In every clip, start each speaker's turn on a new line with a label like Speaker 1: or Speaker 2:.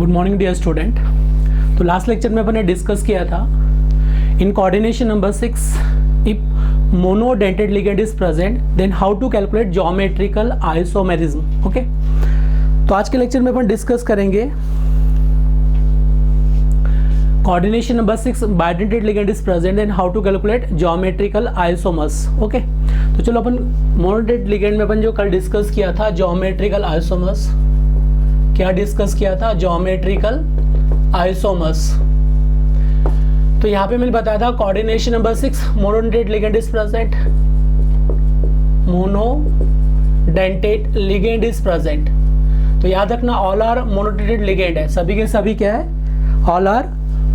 Speaker 1: Good morning dear student. तो last lecture में अपन ने डिस्कस किया था in coordination number 6 if monodentate ligand is present then how to calculate geometrical isomerism. Okay, तो आज के लेक्चर में अपन डिस्कस करेंगे coordination number 6 bidentate ligand is present and how to calculate geometrical isomers. Okay, तो चलो अपन मोनोडेंटेड लिगेंड में अपन जो कल डिस्कस किया था ज्योमेट्रिकल आइसोमर्स, क्या डिस्कस किया था? Geometrical isomers. तो यहाँ पे मैंने बताया था coordination number 6 monodentate ligand is present, monodentate ligand is present. तो याद रखना ऑल आर मोनोडेंटेड लिगेंड है, सभी के सभी क्या है? All are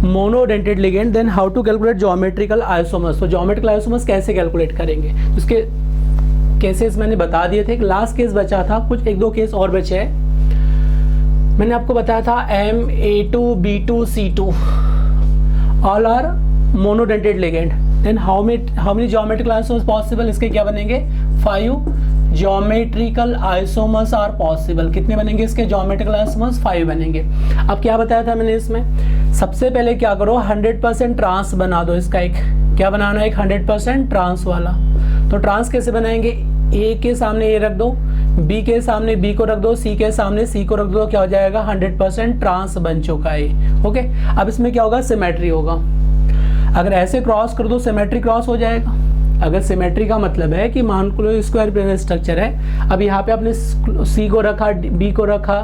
Speaker 1: monodentate ligand. Then how to calculate geometrical isomers. तो ज्योमेट्रिकल आइसोमर्स कैसे कैलकुलेट करेंगे? उसके केसेस मैंने बता दिए थे, लास्ट केस बचा था, कुछ एक दो केस और बचे हैं। मैंने आपको बताया था MA2 B2 C2 all are monodentate ligand. Then how many geometrical isomers possible? इसके क्या बनेंगे? 5 ज्योमेट्रिकल आइसोमर्स आर पॉसिबल। कितने बनेंगे इसके ज्योमेट्रिकल आइसोमर्स? 5 बनेंगे। अब क्या बताया था मैंने इसमें? सबसे पहले क्या करो, 100% ट्रांस बना दो इसका। एक क्या बनाना है? एक 100% ट्रांस वाला। तो ट्रांस कैसे बनाएंगे? ए के सामने ए रख दो, बी के सामने बी को रख दो, सी के सामने सी को रख दो, क्या हो जाएगा? 100% ट्रांस बन चुका है। ओके, अब इसमें क्या होगा? सिमेट्री होगा। अगर ऐसे क्रॉस कर दो सिमेट्री क्रॉस हो जाएगा। अगर सिमेट्री का मतलब है कि मान लो स्क्वायर प्लेनर स्ट्रक्चर है, अब यहाँ पे आपने सी को रखा, बी को रखा,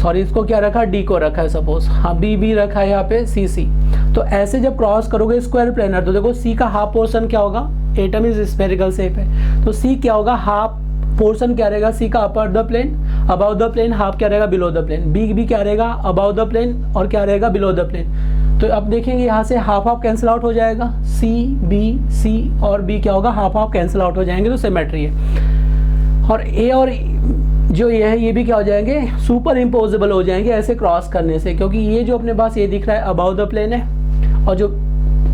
Speaker 1: सॉरी इसको क्या रखा? डी को रखा है सपोज, हाँ बी रखा है यहाँ पे सी। तो ऐसे जब क्रॉस करोगे स्क्वायर प्लेनर, तो देखो सी का हाफ पोर्शन क्या होगा? एटम इज स्फेरिकल शेप है, तो सी क्या होगा? हाफ पोर्शन क्या रहेगा? सी का upper the plane, above the plane, half क्या रहेगा? Below the plane. बी क्या रहेगा? अबाउ द प्लेन और क्या रहेगा? Below the plane. तो अब देखेंगे यहाँ से हाफ हाफ कैंसिल आउट हो जाएगा, सी और बी क्या होगा? हाफ हाफ कैंसिल आउट हो जाएंगे, तो सिमेट्री है। और ए और जो ये है ये भी क्या हो जाएंगे? सुपर इम्पोजेबल हो जाएंगे ऐसे क्रॉस करने से, क्योंकि ये जो अपने पास ये दिख रहा है अबाउ द प्लेन है, और जो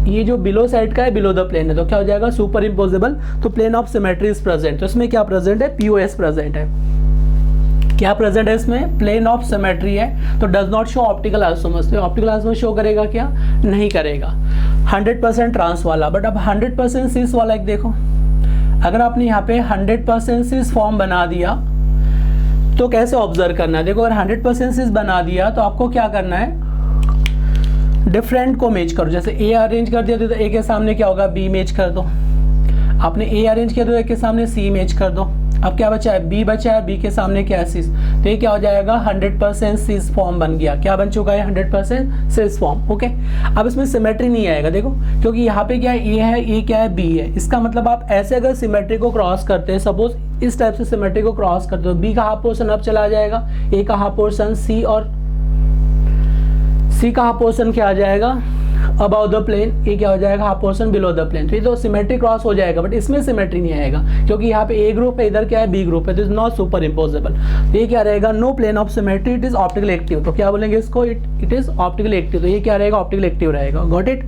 Speaker 1: ये जो बिलो साइड का है बिलो द प्लेन है, तो क्या हो जाएगा? Super impossible. तो plane of symmetry is present. तो इसमें क्या प्रेजेंट है? POS प्रेजेंट है। क्या प्रेजेंट है इसमें? प्लेन ऑफ सिमेट्री है। तो does not show optical isomers. तो ऑप्टिकल आइसोमर्स शो करेगा क्या? नहीं करेगा। 100% ट्रांस वाला। बट अब 100% सिस वाला एक देखो, अगर आपने यहाँ पे 100% सिस फॉर्म बना दिया तो कैसे ऑब्जर्व करना है? देखो अगर 100% सिस बना दिया तो आपको क्या करना है? डिफरेंट को मैच करो। जैसे ए अरेंज कर दिया तो ए के सामने क्या होगा? बी मैच कर दो। आपने ए अरेंज किया तो ए के सामने सी मैच कर दो। अब क्या बचा है? बी बचा है, बी के सामने क्या है? सिस। तो ये क्या हो जाएगा? 100% सिस फॉर्म बन गया। क्या बन चुका है? 100% सिस फॉर्म। ओके, अब इसमें सिमेट्री नहीं आएगा, देखो क्योंकि यहाँ पे क्या है? ए है, ए क्या है? बी है। इसका मतलब आप ऐसे अगर सिमेट्री को क्रॉस करते हैं, सपोज इस टाइप से सिमेट्री को क्रॉस करते हो, बी का हाफ पोर्शन अब चला जाएगा, ए का हाफ पोर्शन सी, और सी का हाफ पोर्शन क्या आ जाएगा? Above the plane. ये क्या हो जाएगा? Half portion below the plane. तो ये तो सिमेट्री क्रॉस हो जाएगा, बट इसमें सिमेट्री नहीं आएगा क्योंकि यहाँ पे ए ग्रुप है, इधर क्या है? बी ग्रुप है, तो इज नॉट सुपर इम्पोजेबल। तो ये क्या रहेगा? No plane of symmetry, it is optical active. तो क्या बोलेंगे इसको? It is optical active. तो ये क्या रहेगा? ऑप्टिकल एक्टिव रहेगा। Got it?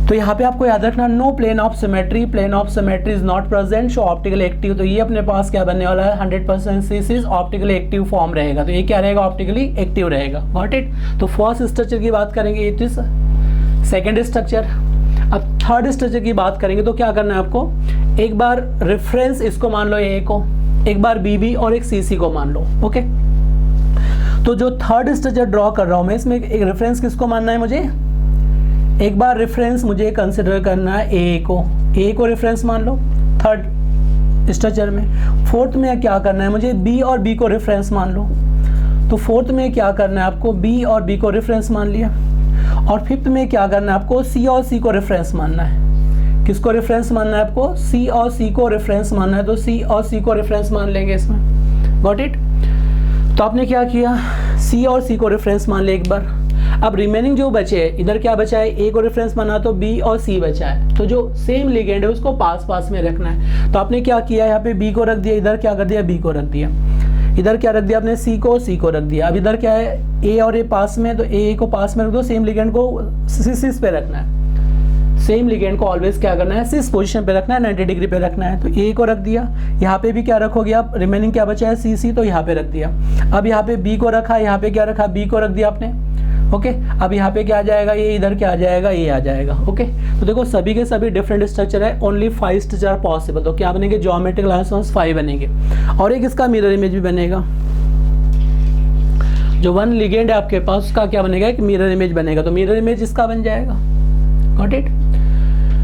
Speaker 1: तो यहाँ पे आपको याद रखना no plane of symmetry, plane of symmetry is not present, show optical active. तो ये अपने पास क्या बनने वाला है? 100% cis is optical active form रहेगा। तो ये क्या रहेगा? ऑप्टिकली एक्टिव रहेगा। Got it? तो फर्स्ट स्ट्रक्चर की बात करेंगे, इट इज सेकेंड स्ट्रक्चर। अब थर्ड स्ट्रक्चर की बात करेंगे तो क्या करना है आपको? एक बार रेफरेंस इसको मान लो ए को, एक बार BB और एक CC को मान लो। ओके, तो जो थर्ड स्ट्रक्चर ड्रॉ कर रहा हूं मैं, इसमें एक रेफरेंस किसको मानना है मुझे? एक बार रेफरेंस मुझे कंसिडर करना है ए को रेफरेंस मान लो थर्ड स्ट्रक्चर में। फोर्थ में क्या करना है मुझे? B और B को रेफरेंस मान लो। तो फोर्थ में क्या करना है आपको? B और B को रेफरेंस मान लिया। और फिफ्थ में क्या करना है आपको? C और C को रेफरेंस मानना है। किसको रेफरेंस मानना है आपको? C और C को रेफरेंस मानना है, तो C और C को रेफरेंस मान लेंगे इसमें। Got it? तो आपने क्या किया? C और C को रेफरेंस मान लिया एक बार। अब रिमेनिंग जो बचे है, इधर क्या बचा है? A को रेफरेंस माना तो B और C बचा है, तो जो सेम लिगेंड है उसको पास पास में रखना है। तो आपने क्या किया? यहाँ पे B को रख दिया, इधर क्या कर दिया? B को रख दिया, इधर क्या रख दिया आपने? C को रख दिया। अब इधर क्या है? A और A पास में, तो A को पास में रख दो, सेम लिगेंड को सिस पे रखना है। सेम लिगेंड को ऑलवेज क्या करना है, सिस पोजीशन पे रखना है, 90 डिग्री पे रखना है। तो ए को रख दिया, यहाँ पे भी क्या रखोगे आप, रिमेनिंग क्या बचा है सी सी, तो यहाँ पे रख दिया। अब यहाँ पे बी को रखा, यहाँ पे क्या रखा, बी को रख दिया आपने। ओके, अब यहाँ पे क्या आ जाएगा, ये इधर क्या आ जाएगा, ये आ जाएगा। ओके, तो देखो सभी के सभी डिफरेंट स्ट्रक्चर है, ओनली 5 स्ट्रक्चर आर पॉसिबल। तो क्या बनेंगे, ज्योमेट्रिकल आइसोमर्स 5 बनेंगे। और एक इसका मिरर इमेज भी बनेगा, जो वन लिगेंड है आपके पास उसका क्या बनेगा, एक मिरर इमेज बनेगा। तो मिरर इमेज इसका बन जाएगा, गॉट इट।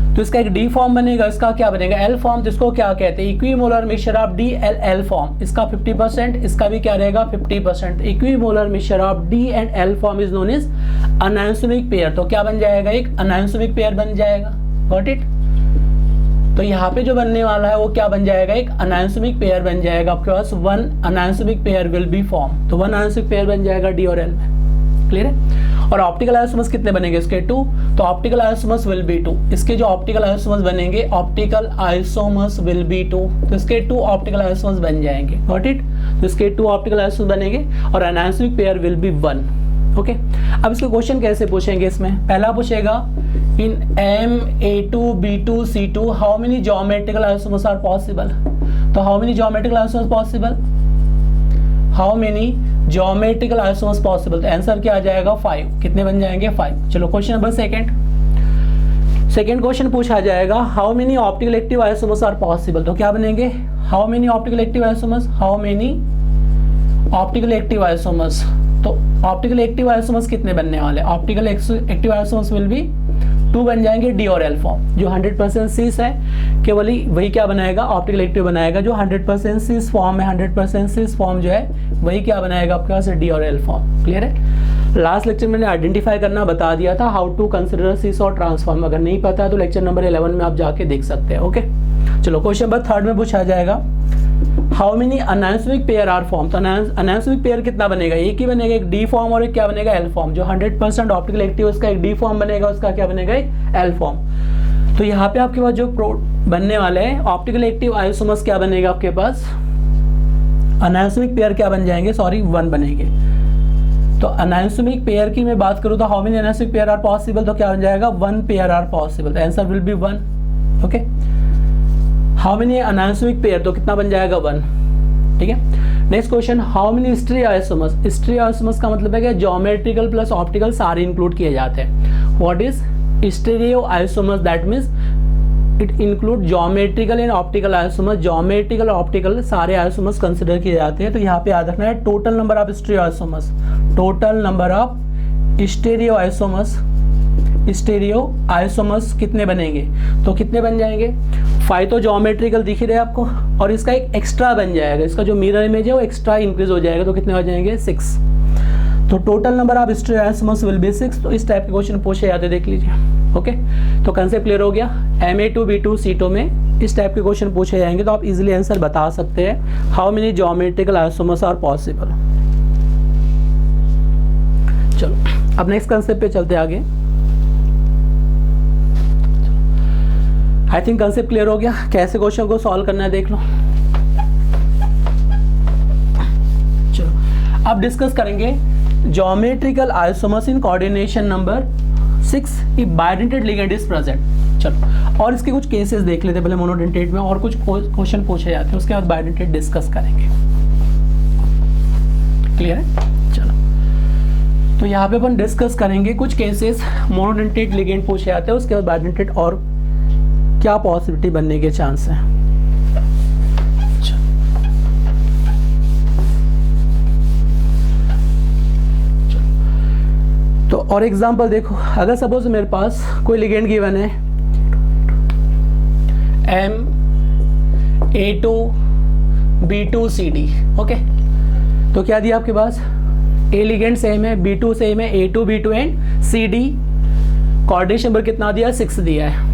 Speaker 1: तो इसका एक डी फॉर्म बनेगा, इसका क्या बनेगा, एल फॉर्म, जिसको क्या कहते हैं, equimolar mixture of D L L form. इसका 50%, इसका भी क्या रहेगा 50%। Equimolar mixture of D and L form is known as enantiomeric pair. तो क्या बन जाएगा, एक अनाइसोमिक पेयर बन जाएगा, गॉट इट। तो यहाँ पे जो बनने वाला है वो क्या बन जाएगा, एक अनाइसोमिक पेयर बन जाएगा आपके पास। One enantiomeric pair will be form. तो वन अनाइसोमिक पेयर बन जाएगा डी और एल में, क्लियर है। और ऑप्टिकल आइसोमर्स कितने बनेंगे इसके, 2। तो ऑप्टिकल आइसोमर्स विल बी 2। इसके जो ऑप्टिकल आइसोमर्स बनेंगे, ऑप्टिकल आइसोमर्स विल बी 2। तो इसके 2 ऑप्टिकल आइसोमर्स बन जाएंगे, गॉट इट। तो इसके 2 ऑप्टिकल आइसोमर्स बनेंगे और enantiomeric pair will be 1। Okay, अब इसको क्वेश्चन कैसे पूछेंगे, इसमें पहला पूछेगा in MA2B2C2 how many geometrical isomers are possible. तो how many geometrical isomers possible, how many geometrical isomers possible. तो आंसर क्या आ जाएगा, 5। कितने बन जाएंगे, 5। चलो क्वेश्चन नंबर सेकंड क्वेश्चन पूछा जाएगा how many optical active isomers are possible. तो क्या बनेंगे, how many optical active isomers, how many optical active isomers. तो ऑप्टिकल एक्टिव आइसोमर्स कितने बनने वाले, optical active isomers will be 2 बन जाएंगे, डी और एल फॉर्म। जो 100% सिस है केवल ही वही क्या बनाएगा, ऑप्टिकल एक्टिव बनाएगा। जो 100% सिस फॉर्म है, 100% सिस फॉर्म जो है वही क्या बनाएगा आपके पास, डी और एल फॉर्म, क्लियर है। लास्ट लेक्चर मैंने आइडेंटिफाई करना बता दिया था, हाउ टू कंसिडर सिस और ट्रांसफॉर्म। अगर नहीं पता है तो लेक्चर नंबर 11 में आप जाके देख सकते हैं। ओके, चलो क्वेश्चन नंबर 3 में पूछा जाएगा how many enantiomeric pair are form. तो अनाइसोमिक पेयर कितना बनेगा, एक ही बनेगा, एक डी फॉर्म और एक क्या बनेगा, एल फॉर्म। जो 100% ऑप्टिकल एक्टिव उसका एक डी फॉर्म बनेगा, उसका क्या बनेगा, एक एल फॉर्म। तो यहाँ पे आपके पास जो बनने वाले हैं ऑप्टिकल एक्टिव आइसोमर्स क्या बनेगा आपके पास, अनाइसोमिक पेयर क्या बन जाएंगे, सॉरी 1 बनेंगे। तो अनाइसोमिक पेयर की मैं बात करूँ तो how many enantiomeric pair are possible, तो क्या बन जाएगा, 1 पेयर आर पॉसिबल। तो answer will be 1। Okay, how many enantiomeric pair, तो कितना बन जाएगा, 1, ठीक है। Next question, how many stereo isomers. Stereo isomers का मतलब है कि ज्योमेट्रिकल प्लस ऑप्टिकल सारे इंक्लूड किए जाते हैं। What is stereo isomers, that means it include geometrical and optical isomers. Geometrical optical सारे आइसोमर्स कंसिडर किए जाते हैं। तो यहाँ पे याद रखना है total number of stereo isomers, total number of stereo isomers, stereo isomers कितने बनेंगे, तो कितने बन जाएंगे, 5 तो ज्योमेट्रिकल दिख ही रहे आपको, और इसका एक एक्स्ट्रा बन जाएगा, इसका जो मिरर इमेज है वो एक्स्ट्रा इंक्रीज हो जाएगा। तो कितने हो जाएंगे, 6। तो total number of stereo isomers will be 6। तो इस टाइप के क्वेश्चन पूछे जाते, देख लीजिए। ओके, तो कंसेप्ट क्लियर हो गया। MA2B2C2 में इस टाइप के क्वेश्चन पूछे जाएंगे तो आप इजीली आंसर बता सकते हैं। How many geometrical isomers are possible. चलो अब नेक्स्ट कंसेप्ट पे चलते आगे। आई थिंक कंसेप्ट क्लियर हो गया, कैसे क्वेश्चन को सॉल्व करना है देख लो। चलो अब डिस्कस करेंगे geometrical isomers in coordination number 6 if bidentate ligand is present. चलो और इसके कुछ केसेस देख लेते हैं पहले मोनोडेंटेट में, और कुछ क्वेश्चन पूछे जाते हैं, उसके बाद बाइडेंटेट डिस्कस करेंगे। क्लियर है, चलो तो यहाँ पे अपन डिस्कस करेंगे कुछ केसेस मोनोडेंटेट लिगेंड पूछे जाते हैं, उसके बाद बाइडेंटेट और क्या पॉसिबिलिटी बनने के चांस हैं। तो और एग्जांपल देखो, अगर सपोज मेरे पास कोई लिगेंड गिवन है MA2B2CD, ओके, तो क्या दिया आपके पास, ए लिगेंड सेम है, B2 सेम है, A2B2 and CD coordination number कितना दिया, 6 दिया है।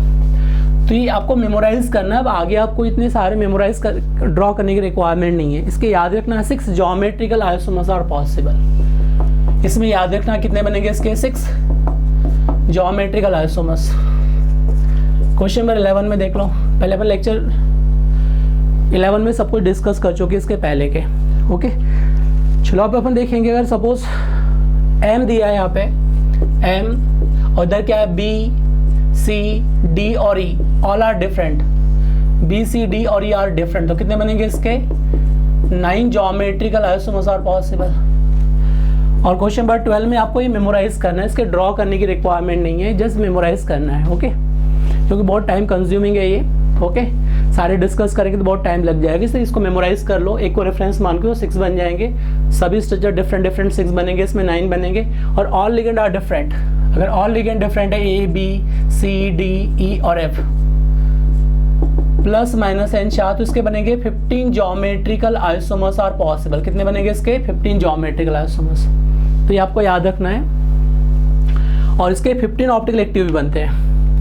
Speaker 1: तो ये आपको मेमोराइज करना है। अब आगे आपको इतने सारे मेमोराइज ड्रॉ करने की रिक्वायरमेंट नहीं है, इसके याद रखना है 6 ज्योमेट्रिकल आइसोमर्स आर पॉसिबल। इसमें याद रखना कितने बनेंगे इसके, 6 ज्योमेट्रिकल आइसोमर्स। क्वेश्चन नंबर 11 में देख लो, पहले अपन लेक्चर 11 में सब कुछ डिस्कस कर चुके इसके पहले के। ओके, चलो अब अपन देखेंगे, अगर सपोज M दिया है यहाँ पे M और इधर क्या है B, सी डी और E all are different, B C D और ई आर डिफरेंट, तो कितने बनेंगे इसके 9 ज्योमेट्रिकल आइसोमर्स आर पॉसिबल। और क्वेश्चन नंबर 12 में आपको ये मेमोराइज करना है, इसके ड्रॉ करने की रिक्वायरमेंट नहीं है, जस्ट मेमोराइज करना है, ओके, क्योंकि बहुत टाइम कंज्यूमिंग है ये, ओके, सारे डिस्कस करेंगे तो बहुत टाइम लग जाएगा, इसलिए इसको मेमोराइज कर लो, एक को रेफरेंस मान के 6 बन जाएंगे, सभी स्ट्रक्चर डिफरेंट 6 बनेंगे, इसमें 9 बनेंगे। और ऑल लिगेंड आर डिफरेंट, अगर ऑल लिगेंड डिफरेंट है A B C D E और एफ प्लस माइनस एन चार, तो इसके बनेंगे 15 ज्योमेट्रिकल आइसोमर्स आर पॉसिबल। कितने बनेंगे इसके 15 ज्योमेट्रिकल आइसोमर्स, तो ये आपको याद रखना है। और इसके 15 ऑप्टिकल एक्टिव भी बनते हैं,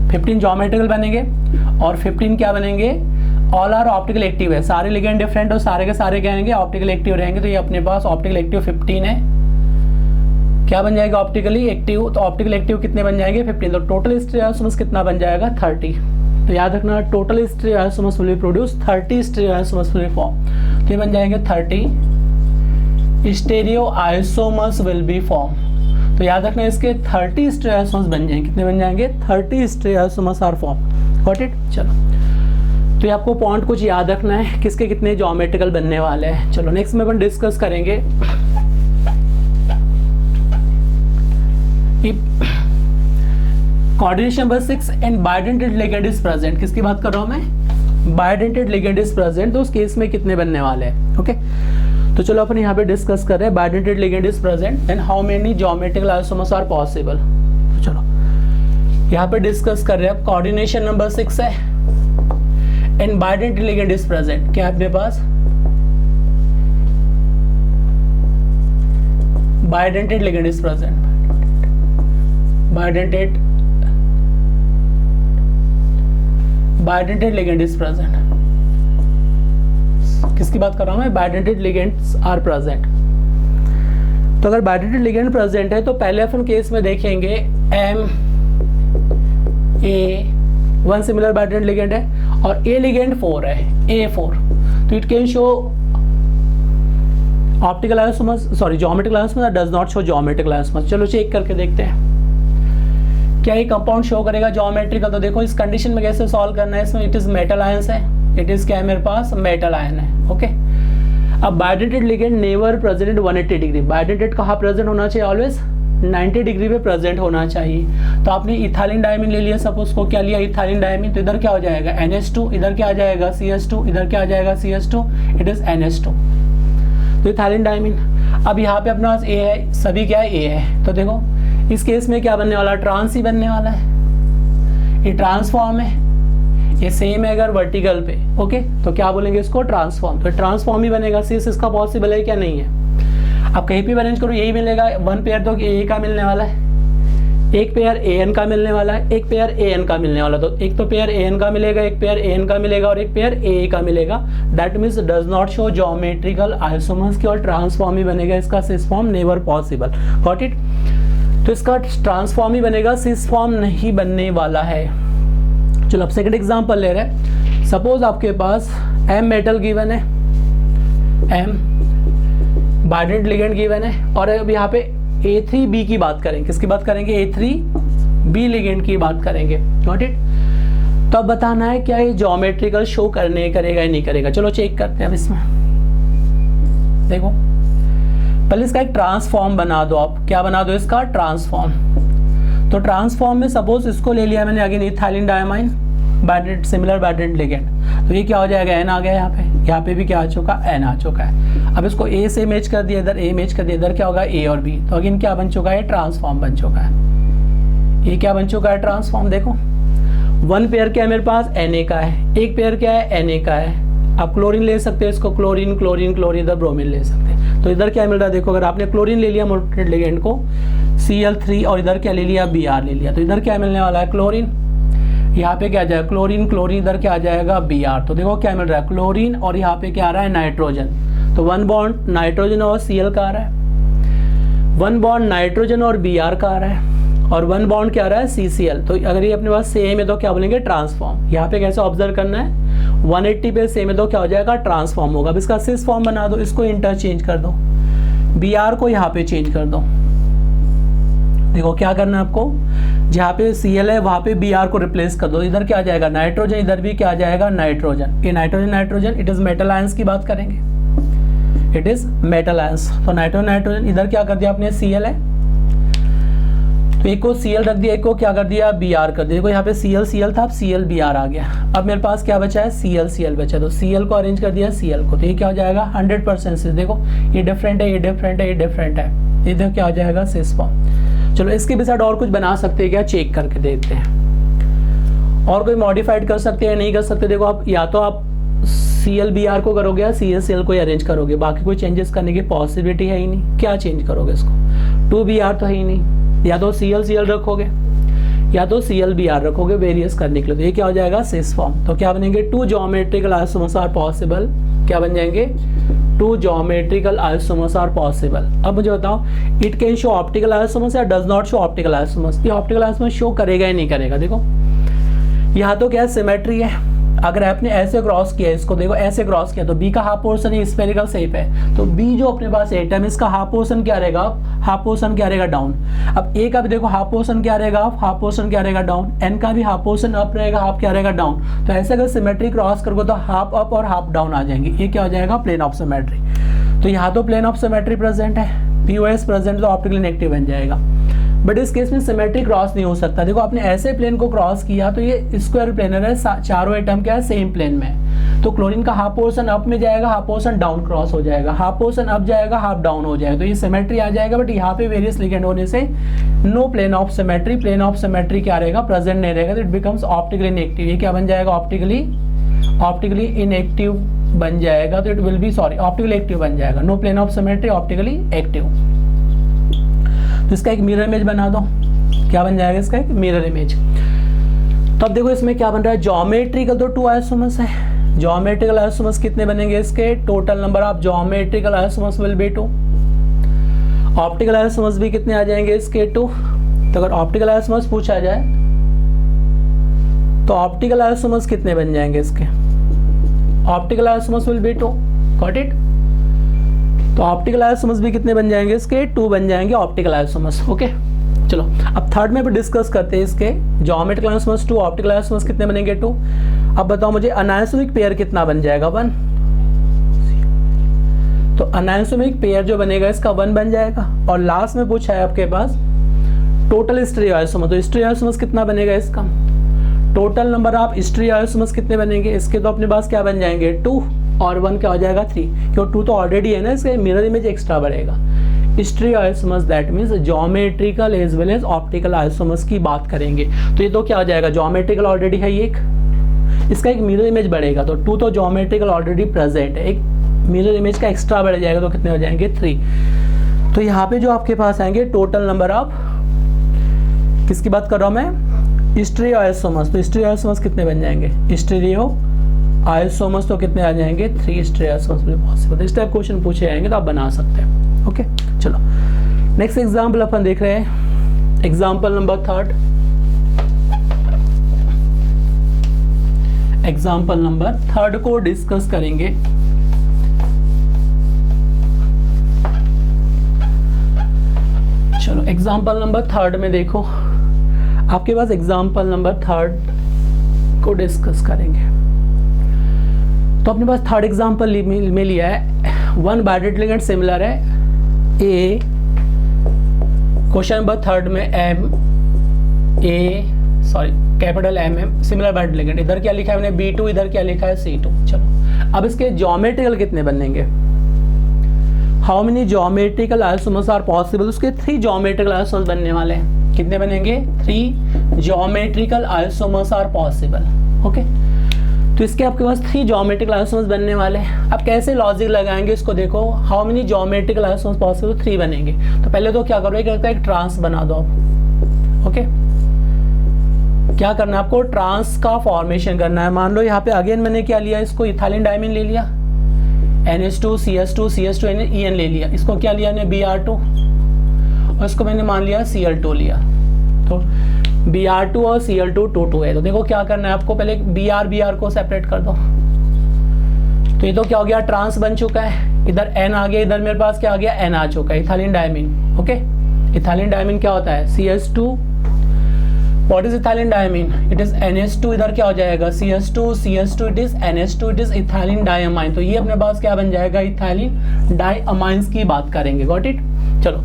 Speaker 1: 15 ज्योमेट्रिकल बनेंगे और 15 क्या बनेंगे, ऑल आर ऑप्टिकल एक्टिव है, सारे लिगेंड डिफरेंट और सारे के सारे क्या रहेंगे ऑप्टिकल एक्टिव रहेंगे, तो ये अपने पास ऑप्टिकल एक्टिव 15 है। क्या बन जाएगा ऑप्टिकली एक्टिव, तो ऑप्टिकल एक्टिव कितने बन जाएंगे 15, तो टोटल स्टीरियो आइसोमर्स कितना बन जाएगा 30। तो याद रखना total stereo isomers will B produce 30 stereo isomers will be form, तो ये बन जाएंगे 30 stereo isomers will be form. तो याद रखना इसके 30 स्टीरियो आइसोमर्स बन जाएंगे, कितने बन जाएंगे 30 stereo isomers are form, got it. चलो, तो ये आपको पॉइंट कुछ याद रखना है, किसके कितने ज्योमेट्रिकल बनने वाले हैं। चलो नेक्स्ट में अपन डिस्कस करेंगे coordination number 6 and bidentate ligand is present. किसकी बात कर रहा हूं मैं, बाइडेंटेड लिगेंड इज प्रेजेंट, तो उस केस में कितने बनने वाले हैं, ओके। तो चलो अपन यहाँ पे डिस्कस कर रहे हैं bidentate ligand is present then how many geometrical isomers are possible. तो चलो यहाँ पे डिस्कस कर रहे हैं, कोऑर्डिनेशन नंबर 6 है and bidentate ligand is present. क्या है अपने पास, bidentate ligand is present, bidentate ligand is present. किसकी बात कर रहा हूं मैं, बाइडेंटेड लिगेंड्स आर प्रेजेंट। तो अगर बाइडेंटेड लिगेंड प्रेजेंट है तो पहले अपन केस में देखेंगे M A 1 similar bidentate ligand है और ए लिगेंड 4 है, A4, तो it can show optical isomers, sorry geometrical isomers, does not show geometrical isomers. चलो चेक करके देखते हैं क्या ये कंपाउंड शो करेगा ज्योमेट्रिकल। तो देखो इस कंडीशन में कैसे सॉल्व करना है, इसमें इट इज मेटल आयंस है, इट इज क्या है मेरे पास मेटल आयन है, ओके। अब bidentate ligand never present 180 degree, bidentate कहाँ प्रेजेंट होना चाहिए, ऑलवेज 90 डिग्री पे प्रेजेंट होना चाहिए। तो आपने इथाइलिन डायमीन ले लिया, सपोज को क्या लिया इथाइलिन डायमीन, तो इधर क्या हो जाएगा NH2, इधर क्या आ जाएगा CH2, इधर क्या आ जाएगा CH2, इट इज NH2, तो इथाइलिन डायमीन। अब यहाँ पे अपने पास A है, सभी क्या है A है, तो देखो इस केस में क्या बनने वाला है, ट्रांस ही बनने वाला है, ये ट्रांसफॉर्म है, ये सेम है अगर वर्टिकल पे, ओके, तो क्या बोलेंगे इसको ट्रांसफॉर्म, तो ट्रांसफॉर्म ही बनेगा। सीएस इसका पॉसिबल है क्या, नहीं है। अब कहीं भी अरेंज करो यही मिलेगा, 1 पेयर तो ए का मिलने वाला है, एक पेयर AN का मिलने वाला है, एक पेयर AN का मिलने वाला, तो एक तो पेयर AN का मिलेगा, एक पेयर AN का मिलेगा और एक पेयर AA का मिलेगा। That means does not show geometrical isomers की, और ट्रांसफॉर्म ही बनेगा, इसका cis form never possible, got it. तो इसका ट्रांसफॉर्म ही बनेगा, सिस फॉर्म नहीं बनने वाला है। चलो अब सेकंड एग्जांपल ले रहे हैं, सपोज आपके पास M मेटल गिवन है, M बाइडेंटेड लिगेंड गिवन है, और अब यहाँ पे A3B की बात करेंगे, किसकी बात करेंगे, A3B लिगेंड की बात करेंगे, गॉट इट। तो अब बताना है क्या ये ज्योमेट्रिकल शो करेगा या नहीं करेगा। चलो चेक करते हैं अब इसमें, देखो पहले इसका एक ट्रांसफॉर्म बना दो आप, क्या बना दो इसका ट्रांसफॉर्म। तो ट्रांसफॉर्म में सपोज इसको ले लिया मैंने again ethylene diamine bidentate similar bidentate ligand, तो ये क्या हो जाएगा N आ गया, यहाँ पे भी क्या आ चुका N आ चुका है। अब इसको A से मैच कर दिया, इधर A मैच कर दिया, इधर क्या होगा A और B, तो अगेन क्या बन चुका है, ट्रांसफॉर्म बन चुका है। ये क्या बन चुका है ट्रांसफॉर्म, देखो 1 पेयर क्या है मेरे पास Na का है, एक पेयर क्या है Na का है। आप क्लोरीन ले सकते हैं, इसको क्लोरीन क्लोरीन क्लोरीन, इधर ब्रोमीन ले सकते हैं। तो इधर क्या मिल रहा है, देखो अगर आपने क्लोरीन ले लिया मोनोटेड लिगेंड को Cl3 और इधर क्या ले लिया Br ले लिया, तो इधर क्या मिलने वाला है क्लोरीन, यहाँ पे क्या आ जाएगा क्लोरीन क्लोरीन, इधर क्या आ जाएगा Br। तो देखो क्या मिल रहा है क्लोरीन और यहाँ पे क्या आ रहा है नाइट्रोजन, तो 1 बॉन्ड नाइट्रोजन और Cl का आ रहा है, 1 बॉन्ड नाइट्रोजन और Br का आ रहा है, और 1 बॉन्ड क्या आ रहा है CCl। तो अगर ये अपने पास सेम है तो क्या बोलेंगे ट्रांसफॉर्म। यहाँ पे कैसे ऑब्जर्व करना है, 180 पे सेम है तो क्या हो जाएगा ट्रांसफॉर्म होगा। अब इसका सिस फॉर्म बना दो, इसको इंटरचेंज कर दो, Br को यहाँ पे चेंज कर दो, देखो क्या करना है आपको, जहाँ पे Cl है वहाँ पे Br को रिप्लेस कर दो, इधर क्या आ जाएगा नाइट्रोजन, इधर भी क्या आ जाएगा नाइट्रोजन, ये nitrogen nitrogen, it is metal ions की बात करेंगे, इट इज मेटल आयंस। तो नाइट्रोजन नाइट्रोजन, इधर क्या कर दिया आपने Cl है, तो एक को Cl रख दिया, एक को क्या कर दिया Br कर दिया। देखो यहाँ पे Cl Cl था, अब Cl Br आ गया। अब मेरे पास क्या बचा है Cl Cl बचा, तो Cl को अरेंज कर दिया Cl को, तो ये क्या हो जाएगा 100% से, देखो ये डिफरेंट है, ये डिफरेंट है, ये डिफरेंट है, ये देखो क्या हो जाएगा सिस फॉर्म। चलो इसके भी साथ और कुछ बना सकते हैं क्या, चेक करके देखते हैं, और कोई मॉडिफाइड कर सकते हैं नहीं कर सकते। देखो आप या तो आप Cl Br को करोगे या Cl Cl को अरेंज करोगे, बाकी कोई चेंजेस करने की पॉसिबिलिटी है ही नहीं। क्या चेंज करोगे इसको, 2Br तो है ही नहीं, या तो Cl Cl रखोगे या तो Cl Br रखोगे वेरियस करने के लिए, तो ये क्या हो जाएगा सिस फॉर्म। तो क्या बनेंगे, 2 ज्योमेट्रिकल आइसोमर्स आर पॉसिबल, क्या बन जाएंगे 2 ज्योमेट्रिकल आइसोमर्स आर पॉसिबल। अब मुझे बताओ it can show optical isomers या does not show optical isomers, ये ऑप्टिकल आइसोमर्स शो करेगा ही नहीं करेगा। देखो यहाँ तो क्या सिमेट्री है, अगर आपने ऐसे क्रॉस किया इसको, देखो ऐसे क्रॉस किया तो बी का हाफ पोर्शन ही स्फेरिकल शेप है, तो बी जो अपने पास एटम इसका हाफ पोर्शन क्या रहेगा, हाफ पोर्शन क्या रहेगा डाउन। अब ए का भी देखो हाफ पोर्शन क्या रहेगा, हाफ पोर्शन क्या रहेगा डाउन, एन का भी हाफ पोर्शन अप रहेगा, हाफ क्या रहेगा डाउन। तो ऐसे अगर सिमेट्री क्रॉस करोगे तो हाफ अप और हाफ डाउन आ जाएंगे, ये क्या हो जाएगा प्लेन ऑफ सिमेट्री। तो यहाँ तो प्लेन ऑफ सिमेट्री प्रेजेंट है, पीओएस प्रेजेंट, तो ऑप्टिकली नेगेटिव बन जाएगा। बट इस केस में सिमेट्री क्रॉस नहीं हो सकता। देखो आपने ऐसे प्लेन को क्रॉस किया तो ये स्क्वायर प्लेनर है, चारों एटम क्या है सेम प्लेन में, तो क्लोरीन का हाफ पोर्शन अप में जाएगा, हाफ पोर्शन डाउन क्रॉस हो जाएगा, हाफ पोर्शन अप जाएगा, हाफ डाउन हो जाएगा, तो ये सिमेट्री आ जाएगा। बट यहाँ पे वेरियस लिगेंड होने से no plane of symmetry, plane of symmetry क्या रहेगा प्रेजेंट नहीं रहेगा, तो इट बिकम्स ऑप्टिकली इनएक्टिव। ये क्या बन जाएगा ऑप्टिकली इनएक्टिव बन जाएगा, तो it will be optically active बन जाएगा, no plane of symmetry optically active. तो इसका एक मिरर इमेज बना दो, क्या बन जाएगा इसका एक मिरर इमेज। तो अब देखो इसमें क्या बन रहा है, ज्योमेट्रिकल तो 2 आइसोमर्स है, ज्योमेट्रिकल आइसोमर्स कितने बनेंगे इसके, total number of geometrical isomers will be 2, optical isomers भी कितने आ जाएंगे इसके 2। तो अगर ऑप्टिकल आइसोमर्स पूछा जाए तो ऑप्टिकल आइसोमर्स कितने बन जाएंगे इसके, optical isomers will be 2, got it. तो ऑप्टिकल आइसोमर्स भी कितने बन जाएंगे इसके 2 बन जाएंगे ऑप्टिकल आइसोमर्स, ओके। चलो अब थर्ड में भी डिस्कस करते हैं इसके, ज्योमेट्रिकल आइसोमर्स 2, ऑप्टिकल आइसोमर्स कितने बनेंगे 2। अब बताओ मुझे अनाइसोमिक पेयर कितना बन जाएगा 1, तो अनाइसोमिक पेयर जो बनेगा इसका 1 बन जाएगा। और लास्ट में पूछा है आपके पास टोटल स्टीरियो आइसोमर, तो स्टीरियो आइसोमर्स कितना बनेगा इसका, total number of stereo isomers कितने बनेंगे इसके, तो अपने पास क्या बन जाएंगे 2 और 1 क्या हो जाएगा 3, क्यों 2 तो ऑलरेडी है ना, इसके मिरर इमेज एक्स्ट्रा बढ़ेगा। Stereo isomers that means geometrical as well as optical isomers की बात करेंगे, तो ये तो क्या हो जाएगा ज्योमेट्रिकल ऑलरेडी है एक, इसका एक मिरर इमेज बढ़ेगा, तो 2 तो ज्योमेट्रिकल ऑलरेडी प्रेजेंट है, एक मिरर इमेज का एक्स्ट्रा बढ़ जाएगा, तो कितने हो जाएंगे 3। तो यहाँ पे जो आपके पास आएंगे टोटल नंबर ऑफ, किसकी बात कर रहा हूँ मैं, स्टीरियो आइसोमर्स, तो स्टीरियो आइसोमर्स कितने बन जाएंगे, स्टीरियो आइसोमर्स तो कितने आ जाएंगे 3 स्टीरियो आइसोमर्स भी पॉसिबल। इस टाइप क्वेश्चन पूछे जाएंगे तो आप बना सकते हैं, ओके। चलो नेक्स्ट एग्जाम्पल अपन देख रहे हैं, एग्जाम्पल नंबर 3, एग्जाम्पल नंबर 3 को डिस्कस करेंगे। चलो एग्जाम्पल नंबर 3 में देखो आपके पास, एग्जाम्पल नंबर 3 को डिस्कस करेंगे। तो अपने पास थर्ड एग्जाम्पल में लिया है, 1 बायडेड लिगेंड सिमिलर है ए, क्वेश्चन नंबर 3 में capital MM similar binded ligand, इधर क्या लिखा है मैंने B2, इधर क्या लिखा है C2। चलो अब इसके ज्योमेट्रिकल कितने बनेंगे, how many geometrical isomers are possible, उसके 3 ज्योमेट्रिकल आइसोमर्स बनने वाले हैं, कितने बनेंगे 3 geometrical isomers are possible, okay. तो इसके आपके पास 3 ज्योमेट्रिकल आइसोमर्स बनने वाले हैं। अब कैसे लॉजिक लगाएंगे इसको, देखो how many geometrical isomers possible, 3 बनेंगे। तो पहले तो क्या करो, एक ट्रांस बना दो आप, ओके। क्या करना है आपको, ट्रांस का फॉर्मेशन करना है। मान लो यहाँ पे अगेन मैंने क्या लिया, इसको इथाइलिन डायमीन ले लिया, NH2 CH2 CH2 EN ले लिया, इसको क्या लिया मैंने Br2, और इसको मैंने मान लिया Cl2 लिया, तो Br2 और Cl2 2 है। तो देखो क्या करना है आपको, पहले Br को सेपरेट कर दो, तो ये तो क्या हो गया ट्रांस बन चुका है, इधर N आ गया, इधर मेरे पास क्या आ गया N आ चुका है, ethylene diamine, okay. Ethylene diamine क्या होता है? CH2। What is ethylene diamine? It is NH2। इधर क्या हो जाएगा? CH2 it is NH2, it is ethylene diamine. तो ये अपने पास क्या बन जाएगा? इथाइलिन डायमाइंस की बात करेंगे। Got it? चलो,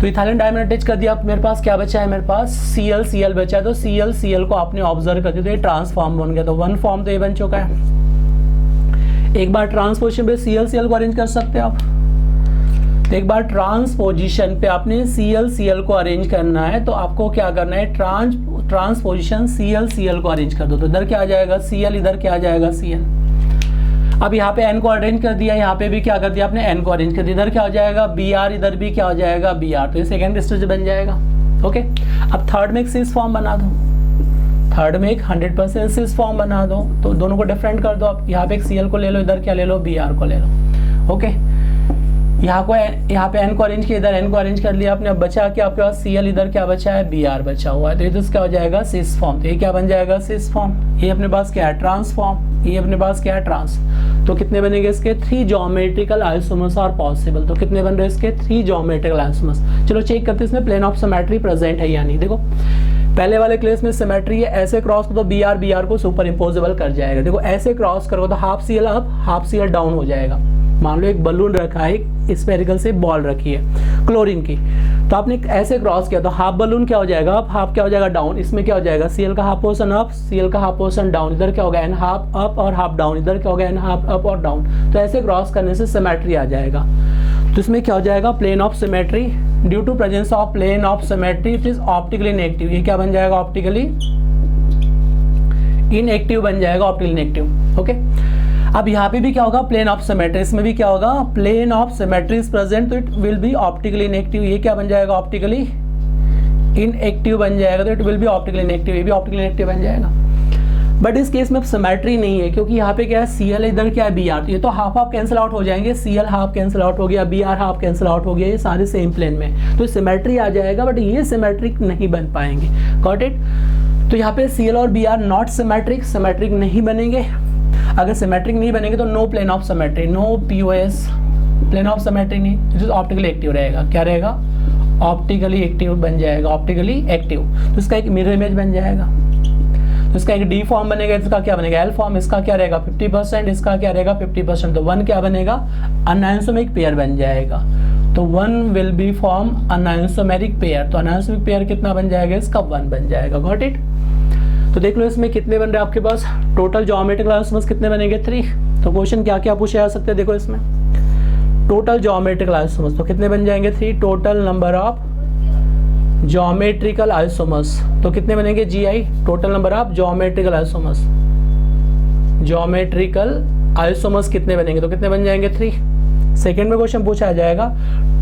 Speaker 1: तो इथाइलिन डायमाइन अटैच कर दिया। मेरे पास क्या बचा है? मेरे पास Cl बचा है। तो Cl को आपने ऑब्जर्व कर दिया, तो ये ट्रांसफॉर्म बन गया। तो वन फॉर्म तो ये बन चुका है। एक बार ट्रांसपोजिशन पे Cl को अरेंज कर सकते हैं आप। तो एक बार ट्रांसपोजिशन पे आपने Cl को अरेंज करना है, तो आपको क्या करना है? ट्रांसपोजिशन Cl को अरेंज कर दो। तो इधर क्या आ जाएगा? Cl, इधर क्या आ जाएगा? Cl। अब यहाँ पे n को अरेंज कर दिया, यहाँ पे भी क्या कर दिया आपने? n को अरेंज कर दिया। इधर क्या हो जाएगा? Br, इधर भी क्या हो जाएगा? Br। तो ये सेकेंड स्टेज बन जाएगा। ओके, अब थर्ड में एक सिस फॉर्म बना दो। थर्ड में एक 100% सिस फॉर्म बना दो। तो दोनों को डिफरेंट कर दो आप। यहाँ पे एक Cl को ले लो, इधर क्या ले लो? Br को ले लो। ओके, यहाँ पे n को अरेंज किया, इधर n को अरेंज कर लिया आपने। अब बचा क्या आपके पास? Cl, इधर क्या बचा है? Br बचा हुआ है। तो ये क्या हो जाएगा? Cis form. तो ये क्या बन जाएगा? Cis form. ये अपने पास क्या है? ट्रांसफॉर्म। ये अपने पास क्या है? ट्रांस। तो कितने बनेंगे इसके? 3 ज्योमेट्रिकल आइसोमर्स आर पॉसिबल। तो कितने बन रहे हैं इसके? 3 ज्योमेट्रिकल आइसोमर्स। चलो चेक करते हैं इसमें प्लेन ऑफ सिमेट्री प्रेजेंट है या नहीं। देखो, पहले वाले केस में सिमेट्री है, ऐसे क्रॉस करो तो Br को सुपर इम्पोजेबल कर जाएगा। देखो, ऐसे क्रॉस करो तो half Cl up half Cl down हो जाएगा। मान लो एक बलून रखा है, एक स्फेरिकल से बॉल रखी है क्लोरीन की, तो आपने ऐसे क्रॉस किया तो हाफ बलून क्या हो जाएगा? अप, हाफ क्या हो जाएगा? डाउन। इसमें क्या हो जाएगा? Cl का हाफ पोर्शन अप, Cl का हाफ पोर्शन डाउन। इधर क्या होगा? N हाफ अप और हाफ डाउन। इधर क्या होगा? N हाफ अप और डाउन। तो ऐसे क्रॉस करने से सिमेट्री आ जाएगा। तो इसमें क्या हो जाएगा? Plane of symmetry. Due to presence of plane of symmetry it is optically inactive. ये क्या बन जाएगा? ऑप्टिकली इनएक्टिव बन जाएगा, ऑप्टिकली इनएक्टिव। ओके, अब यहाँ पे भी क्या होगा? Plane of symmetry. इसमें भी क्या होगा? Plane of symmetry is present, तो it will be optically inactive. ये क्या बन जाएगा? ऑप्टिकली इनएक्टिव बन जाएगा। तो it will be optically inactive. ये भी ऑप्टिकली इनएक्टिव बन जाएगा। बट इस केस में सिमेट्री नहीं है, क्योंकि यहाँ पे क्या है? Cl, इधर क्या है? Br। तो ये तो हाफ हाफ कैंसिल आउट हो जाएंगे। Cl हाफ कैंसिल आउट हो गया, Br हाफ कैंसिल आउट हो गया। ये सारे सेम प्लेन में, तो सिमेट्री आ जाएगा, बट ये सिमेट्रिक नहीं बन पाएंगे। Got it? तो यहाँ पे Cl और Br नॉट सिमेट्रिक, सिमेट्रिक नहीं बनेंगे। अगर सिमेट्रिक नहीं बनेंगे तो no plane of symmetry, no POS, plane of symmetry नहीं, इट इज ऑप्टिकली एक्टिव रहेगा। क्या रहेगा? ऑप्टिकली एक्टिव बन जाएगा, ऑप्टिकली एक्टिव। तो इसका एक मिरर इमेज बन जाएगा। तो इसका एक D फॉर्म बनेगा, इसका क्या बनेगा? L form. इसका क्या रहेगा? 50%, इसका क्या रहेगा? 50%। तो 1 क्या बनेगा? अनआइसोमेरिक पेयर बन जाएगा। तो 1 विल बी फॉर्म अनआइसोमेरिक पेयर। तो अनआइसोमेरिक पेयर कितना बन जाएगा? इसका 1 बन जाएगा। Got it? तो देख लो इसमें कितने बन रहे हैं आपके पास? टोटल ज्योमेट्रिकल आइसोमर्स कितने बनेंगे? 3। तो क्वेश्चन क्या क्या पूछे जा सकते हैं? देखो इसमें टोटल ज्योमेट्रिकल आइसोमर्स तो कितने बन जाएंगे? 3। Total number of geometrical isomers तो कितने बनेंगे? GI। Total number of geometrical isomers, geometrical isomers कितने बनेंगे? तो कितने बन जाएंगे? 3। सेकेंड में क्वेश्चन पूछा जाएगा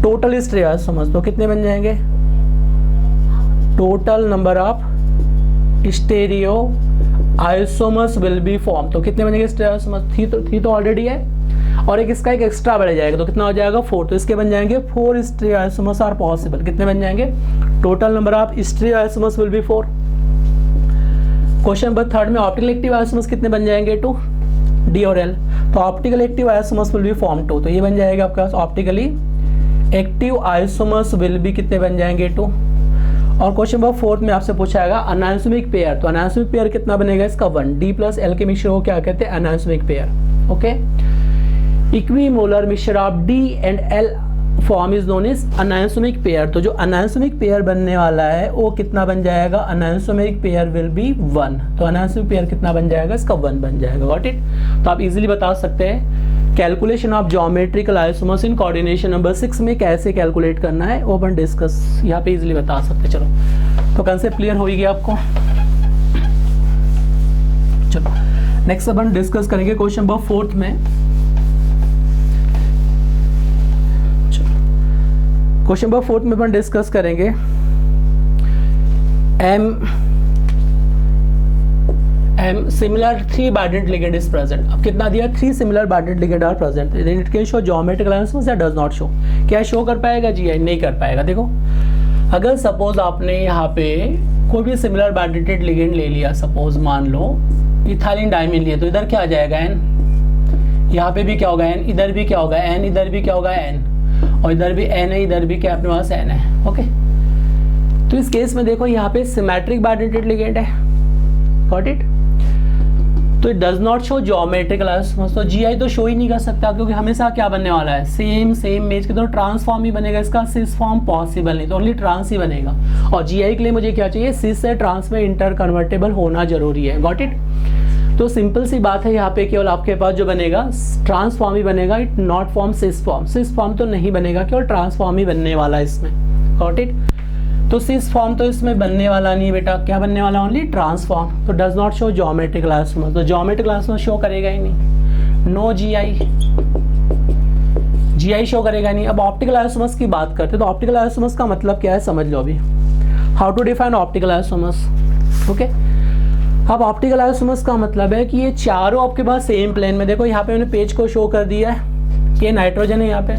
Speaker 1: टोटल स्टेरियो आइसोमर्स तो कितने बन जाएंगे? Total number of stereo isomers will be form. तो कितने बनेंगे स्टेरियो आइसोमर्स? 3 तो ऑलरेडी है, और एक इसका एक एक्स्ट्रा बढ़ जाएगा, तो कितना हो जाएगा? 4। तो इसके बन जाएंगे 4 स्टेरियो आइसोमर्स आर पॉसिबल। कितने बन जाएंगे? Total number of stereo isomers will B 4। Question number 3 में ऑप्टिकल एक्टिव आइसोमर्स कितने बन जाएंगे? 2, D और L। तो optical active isomers will be form 2। तो ये बन जाएगा आपके पास optically active isomers will be कितने बन जाएंगे? 2। और क्वेश्चन नंबर 4 में आपसे पूछा जाएगा अनआइसोमेरिक पेयर। तो अनआइसोमेरिक पेयर कितना बनेगा? इसका 1। D + L के मिक्सचर को क्या कहते हैं? Enantiomeric pair. Okay, equimolar mixture of D and L form is known as enantiomeric pair. तो जो अनआइसोमेरिक पेयर बनने वाला है वो कितना बन जाएगा? अनआइसोमेरिक पेयर विल बी 1। तो अनआइसोमेरिक पेयर कितना बन जाएगा? इसका 1 बन जाएगा। Got it? तो आप इजीली बता सकते हैं calculation of geometrical isomers in coordination number 6 में कैसे कैलकुलेट करना है वो अपन डिस्कस यहाँ पे इजीली बता सकते हैं। चलो, तो कंसेप्ट क्लियर हो गया आपको। चलो नेक्स्ट अपन डिस्कस करेंगे क्वेश्चन नंबर 4 में। क्वेश्चन नंबर 4 में अपन डिस्कस करेंगे similar 3 bidentate ligand is present. अब कितना दिया? 3 similar bidentate ligand are present. It can show geometrical isomers या डज नॉट शो। क्या शो कर पाएगा? GI नहीं कर पाएगा। देखो, अगर सपोज आपने यहाँ पे कोई भी सिमिलर बाइडेंटेड लिगेंड ले लिया, सपोज मान लो इथाइलिन डायमीन लिए, तो इधर क्या आ जाएगा? N। यहाँ पे भी क्या होगा? N। इधर भी क्या होगा? N। इधर भी क्या होगा? N। और इधर भी N है, इधर भी क्या अपने पास N है। ओके, तो इस केस में देखो यहाँ पे सिमेट्रिक बाइडेंटेड लिगेंड है, गॉट इट। तो it does not show geometrical isomers, तो जीआई तो शो ही नहीं कर सकता क्योंकि हमेशा क्या बनने वाला है, सेम इमेज के तो ट्रांस फॉर्म ही बनेगा, इसका सिस फॉर्म पॉसिबल नहीं, तो ओनली ट्रांस ही बनेगा। और जीआई के लिए मुझे क्या चाहिए, सिस से ट्रांस में इंटर कन्वर्टेबल होना जरूरी है, गॉट इट। तो सिंपल सी बात है, यहाँ पे केवल आपके पास जो बनेगा ट्रांस फॉर्म ही बनेगा, it not form cis form. Cis form तो नहीं बनेगा, केवल ट्रांस फॉर्म ही बनने वाला है इसमें, गॉट इट। तो सिस फॉर्म तो इसमें बनने वाला नहीं बेटा, क्या बनने वाला, ओनली ट्रांसफॉर्म। तो does not show geometrical isomers, तो ज्योमेट्रिकल आइसोमर्स शो करेगा ही नहीं, नो जीआई, जीआई शो करेगा नहीं। अब ऑप्टिकल आइसोमर्स की बात करते हैं, तो ऑप्टिकल आइसोमर्स का मतलब क्या है समझ लो अभी, how to define optical isomers, okay. अब ऑप्टिकल आइसोमर्स का मतलब है कि ये चारों आपके पास सेम प्लेन में, देखो यहाँ पे मैंने पेज को शो कर दिया है, ये नाइट्रोजन है, यहाँ पे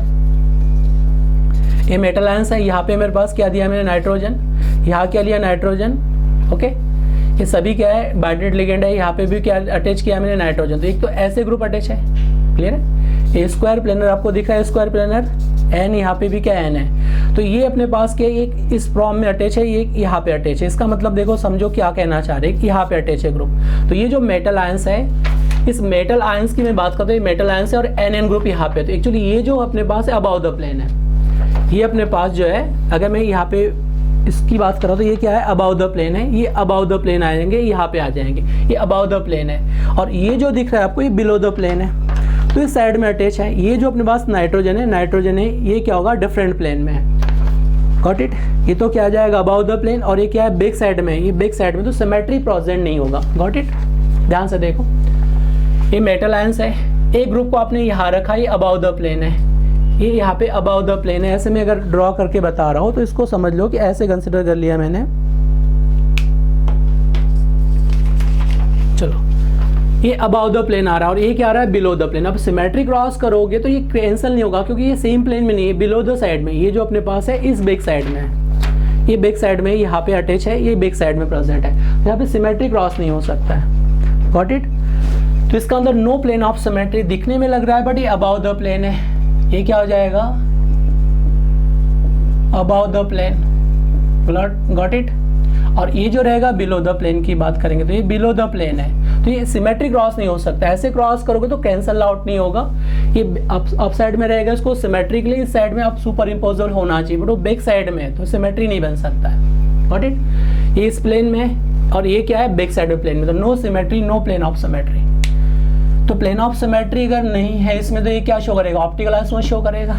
Speaker 1: ये मेटल आयंस है, यहाँ पे मेरे पास क्या दिया मैंने, नाइट्रोजन, यहाँ क्या लिया, नाइट्रोजन, ओके। ये सभी क्या है, बाइडेंटेड लिगेंड है, यहाँ पे भी क्या अटैच किया मैंने, नाइट्रोजन। तो एक तो ऐसे ग्रुप अटैच है, क्लियर है। ए स्क्वायर प्लेनर आपको दिख रहा है, स्क्वायर प्लेनर एन, यहाँ पे भी क्या एन है, तो ये अपने पास क्या, एक इस फॉर्म में अटैच है, ये यहाँ पे अटैच है। इसका मतलब देखो समझो क्या कहना चाह रहे हैं, यहाँ पे अटैच है ग्रुप। तो ये जो मेटल आयंस है, इस मेटल आयंस की मैं बात करता हूँ, ये मेटल आयंस है और एन एन ग्रुप यहाँ पे। तो एक्चुअली ये जो अपने पास है अबाउ द प्लेन है, ये अपने पास जो है, अगर मैं यहाँ पे इसकी बात कर रहा हूँ तो ये क्या है, अबाउ द प्लेन है, ये अबाउ द प्लेन आएंगे, यहाँ पे आ जाएंगे, ये अबाउ द प्लेन है। और ये जो दिख रहा है आपको, ये बिलो द प्लेन है, तो इस साइड में अटैच है। ये जो अपने पास नाइट्रोजन है, ये क्या होगा, डिफरेंट प्लेन में है, गॉट इट। ये तो क्या आ जाएगा, अबाउ द प्लेन, और ये क्या है, बैक साइड में, ये बैक साइड में, तो सिमेट्री प्रेजेंट नहीं होगा, गॉट इट। ध्यान से देखो, ये मेटल आयंस है, एक ग्रुप को आपने यहाँ रखा, ये अबाउ द प्लेन है, ये यहाँ पे अबाउ द प्लेन है। ऐसे में अगर ड्रॉ करके बता रहा हूँ तो इसको समझ लो कि ऐसे कंसिडर कर लिया मैंने, चलो ये अबाउ द प्लेन आ रहा है और ये क्या आ रहा है, बिलो द प्लेन। अब सिमेट्री क्रॉस करोगे तो ये कैंसिल नहीं होगा क्योंकि ये सेम प्लेन में नहीं है, बिलो द साइड में। ये जो अपने पास है इस बैक साइड में है, ये बैक साइड में यहाँ पे अटैच है, ये बैक साइड में प्रेजेंट है, यहाँ पे सिमेट्री क्रॉस नहीं हो सकता है, गॉट इट। तो इसका अंदर नो प्लेन ऑफ सिमेट्री दिखने में लग रहा है, बट ये अबाउ द प्लेन है, ये क्या हो जाएगा, above the plane, got it. और ये जो रहेगा बिलो द प्लेन की बात करेंगे तो ये बिलो द प्लेन है, तो ये सिमेट्री क्रॉस नहीं हो सकता। ऐसे क्रॉस करोगे तो कैंसल आउट नहीं होगा, ये अप साइड में रहेगा, इसको सिमेट्री के लिए इस साइड में अब सुपर इम्पोजल होना चाहिए, बट वो बैक साइड में है तो सिमेट्री नहीं बन सकता है, गॉट इट। ये इस प्लेन में और ये क्या है, बैक साइड में प्लेन में, तो no symmetry, no plane of symmetry. तो प्लेन ऑफ सिमेट्री अगर नहीं है इसमें तो ये क्या शो करेगा, ऑप्टिकल आइसोमर्स शो करेगा,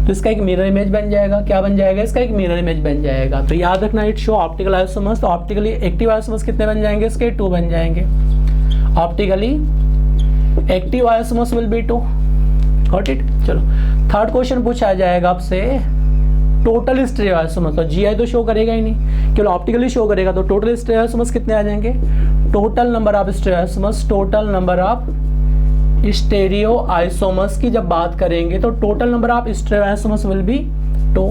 Speaker 1: तो इसका एक मिरर इमेज बन जाएगा। क्या बन जाएगा, इसका एक मिरर इमेज बन जाएगा। तो याद रखना, इट शो ऑप्टिकल आइसोमर्स। तो ऑप्टिकली एक्टिव आइसोमर्स कितने बन जाएंगे, इसके 2 बन जाएंगे। Optically active isomers will be 2, got it. चलो थर्ड क्वेश्चन पूछा जाएगा आपसे, टोटल स्टेरियो आइसोमर्स। तो जीआई तो शो करेगा ही नहीं, केवल ऑप्टिकली शो करेगा, तो टोटल स्टेरियो आइसोमर्स कितने आ जाएंगे, total number of stereo isomers, total number of stereo isomers की जब बात करेंगे तो total number of stereo isomers will be 2।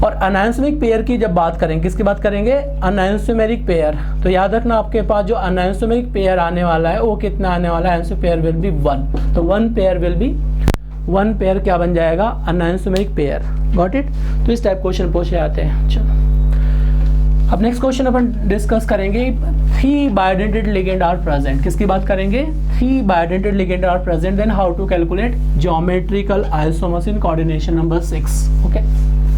Speaker 1: और अनआइसोमेरिक पेयर की जब बात करेंगे, किसकी बात करेंगे, अनआइसोमेरिक पेयर। तो याद रखना आपके पास जो अनआइसोमेरिक पेयर आने वाला है वो कितना आने वाला है, आंसर पेयर विल बी 1। तो 1 पेयर विल बी, 1 पेयर क्या बन जाएगा, अनआइसोमेरिक पेयर, गॉट इट। तो इस टाइप क्वेश्चन पूछे जाते हैं। चलो अब नेक्स्ट क्वेश्चन अपन डिस्कस करेंगे, 3 बाइडेंटेड लिगेंड आर प्रेजेंट। किसकी बात करेंगे, 3 bidentate ligand are present, then how to calculate geometrical isomers in coordination number 6। Okay,